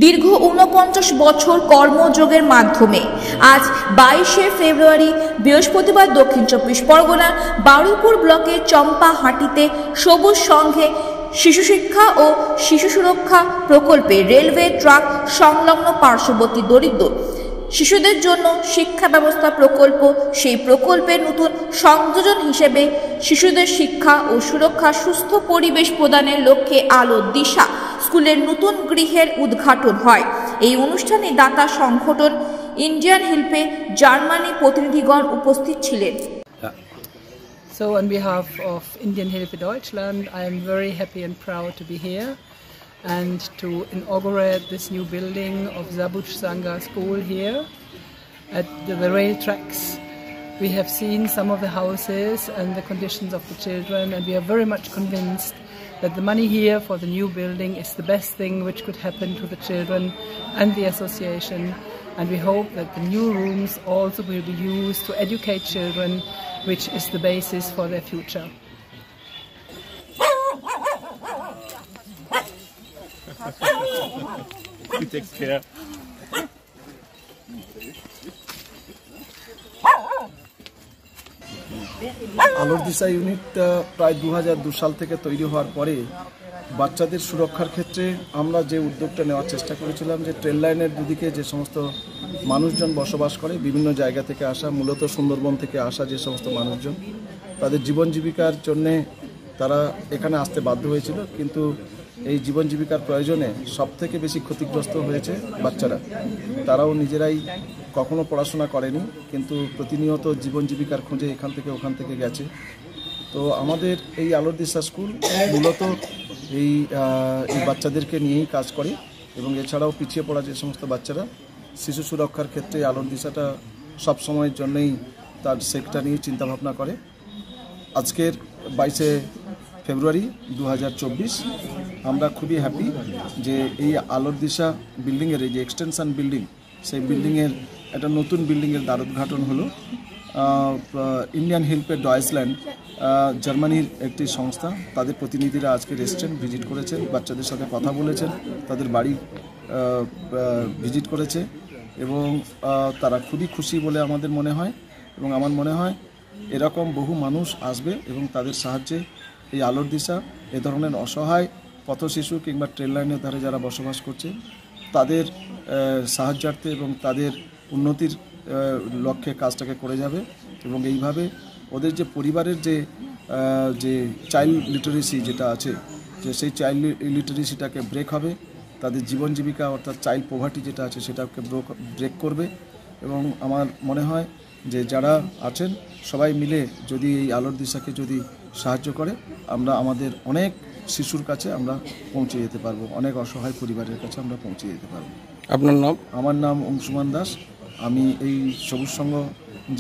দীর্ঘ ৪৯ বছর কর্মযোগের মাধ্যমে আজ ২২শে ফেব্রুয়ারি বৃহস্পতিবার দক্ষিণ চব্বিশ পরগনার বারুইপুর ব্লকের চম্পাহাটিতে সবুজ সংঘে শিশু শিক্ষা ও শিশু সুরক্ষা প্রকল্পে রেলওয়ে ট্র্যাক সংলগ্ন পার্শ্ববর্তী দরিদ্র শিশুদের জন্য শিক্ষা ব্যবস্থা প্রকল্প সেই প্রকল্পের নতুন সংযোজন হিসেবে শিশুদের শিক্ষা ও সুরক্ষা সুস্থ পরিবেশ প্রদানের লক্ষ্যে আলো দিশা স্কুলের নতুন গৃহের উদ্ঘাটন হয়। এই অনুষ্ঠানে দাতা সংগঠন ইন্ডিয়ান হেল্পে জার্মানি প্রতিনিধিগণ উপস্থিত ছিলেন। So on behalf of Indian Hilfe Deutschland, I am very happy and proud to be here and to inaugurate this new building of Zabuch Sangha School here at the rail tracks. We have seen some of the houses and the conditions of the children, and we are very much convinced that the money here for the new building is the best thing which could happen to the children and the association, and we hope that the new rooms also will be used to educate children, which is the basis for their future. He takes care. আলোর দিশা unit প্রায় ২০০২ সাল থেকে তৈরি হওয়ার পরে বাচ্চাদের সুরক্ষার ক্ষেত্রে আমরা যে উদ্যোগটা নেওয়ার চেষ্টা করেছিলাম যে ট্রেন লাইনের দুদিকে যে সমস্ত মানুষজন বসবাস করে বিভিন্ন জায়গা থেকে আসা, মূলত সুন্দরবন থেকে আসা যে সমস্ত মানুষজন, তাদের জীবন জীবিকার জন্যে তারা এখানে আসতে বাধ্য হয়েছিল, কিন্তু এই জীবন জীবিকার প্রয়োজনে সবথেকে বেশি ক্ষতিগ্রস্ত হয়েছে বাচ্চারা। তারাও নিজেরাই কখনো পড়াশোনা করেনি, কিন্তু প্রতিনিয়ত জীবন জীবিকার খোঁজে এখান থেকে ওখান থেকে গেছে। তো আমাদের এই আলোর দিশা স্কুল মূলত এই বাচ্চাদেরকে নিয়েই কাজ করে, এবং এছাড়াও পিছিয়ে পড়া যে সমস্ত বাচ্চারা শিশু সুরক্ষার ক্ষেত্রে আলোর দিশাটা সবসময়ের জন্যই তার সেক্টর নিয়ে চিন্তাভাবনা করে। আজকের ২২শে ফেব্রুয়ারি ২০২৪ আমরা খুবই হ্যাপি যে এই আলোর দিশা বিল্ডিংয়ের এই যে এক্সটেনশন বিল্ডিং, সেই বিল্ডিংয়ের একটা নতুন বিল্ডিংয়ের দ্বারোদ্ঘাটন হলো। ইন্ডিয়ান হেল্পে ডয়েচল্যান্ড জার্মানির একটি সংস্থা, তাদের প্রতিনিধিরা আজকে এসেছেন, ভিজিট করেছেন, বাচ্চাদের সাথে কথা বলেছেন, তাদের বাড়ি ভিজিট করেছে, এবং তারা খুবই খুশি বলে আমাদের মনে হয়। এবং আমার মনে হয় এরকম বহু মানুষ আসবে এবং তাদের সাহায্যে এই আলোর দিশা এ ধরনের অসহায় পথ শিশু কিংবা ট্রেন লাইনের ধারে যারা বসবাস করছে তাদের সাহায্যার্থে এবং তাদের উন্নতির লক্ষ্যে কাজটাকে করে যাবে, এবং এইভাবে ওদের যে পরিবারের যে চাইল্ড লিটারেসি যেটা আছে, যে সেই চাইল্ড লিটারেসিটাকে ব্রেক হবে, তাদের জীবন জীবিকা অর্থাৎ চাইল্ড পভার্টি যেটা আছে সেটাকে ব্রেক করবে। এবং আমার মনে হয় যে যারা আছেন সবাই মিলে যদি এই আলোর দিশাকে যদি সাহায্য করে, আমরা আমাদের অনেক শিশুর কাছে আমরা পৌঁছে যেতে পারবো, অনেক অসহায় পরিবারের কাছে আমরা পৌঁছে যেতে পারবো। আপনার নাম? আমার নাম অংশুমান দাস। আমি এই সবুজ সংঘ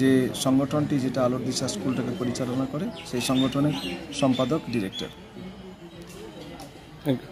যে সংগঠনটি যেটা আলোর দিশা স্কুলটাকে পরিচালনা করে সেই সংগঠনের সম্পাদক, ডিরেক্টর। Thank you.